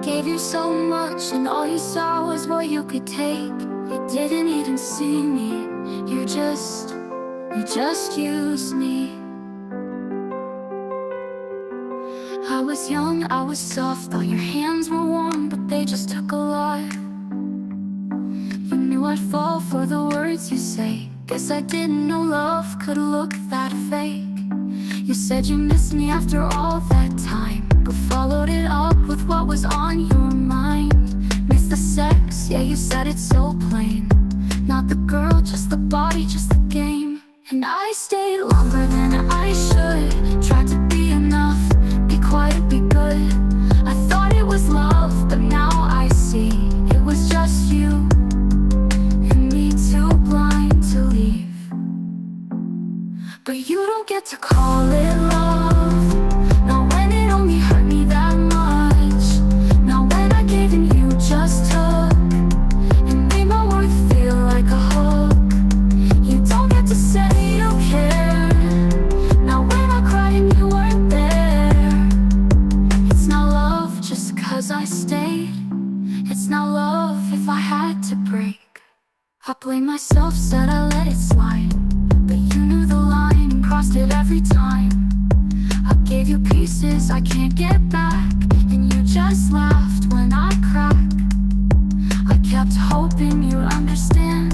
Gave you so much and all you saw was what you could take. You didn't even see me. You just used me. I was young, I was soft, thought your hands were warm, but they just took a lot. You knew I'd fall for the words you say. Guess I didn't know love could look that fake. You said you missed me after all that time, but followed it up with what was on your mind. Miss the sex, yeah, you said it so plain. Not the girl, just the body, just the game. And I stayed longer than I should. Tried to be enough, be quiet, be good. I thought it was love, but now I see it was just you and me, too blind to leave. But you don't get to call it love, not when it only hurt me that much. Not when I gave and you just took, and made my worth feel like a hook. You don't get to say you care, not when I cried and you weren't there. It's not love just 'cause I stayed. It's not love if I had to break. I blame myself, said I let it slide, but you knew the line and crossed it every time. I gave you pieces I can't get back, and you just laughed when I cracked. I kept hoping you'd understand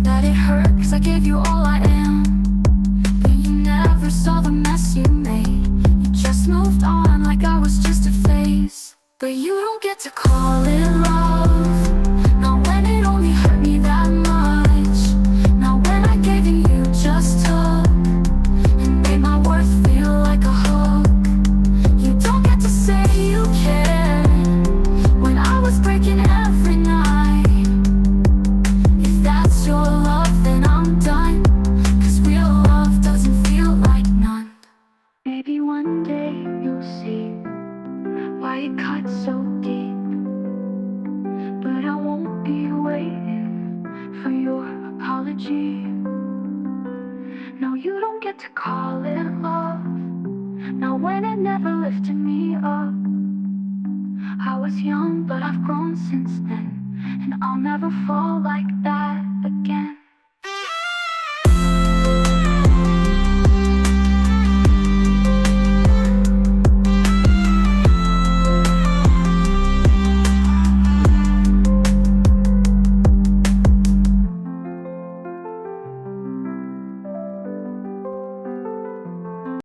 that it hurt 'cause I gave you all I am. But you never saw the mess you made. You just moved on like I was just a phase. But you don't get to call it love, not when it only hurt me that much. Not when I gave and you just took, and made my worth feel like a hook. You don't get to say you care when I was breaking every night. If that's your love, then I'm done, 'cause real love doesn't feel like none. Maybe one day you'll see why it cut so deep, but I won't be waiting for your apology. No, you don't get to call it love, not when it never lifted me up. I was young, but I've grown since then, and I'll never fall like that again.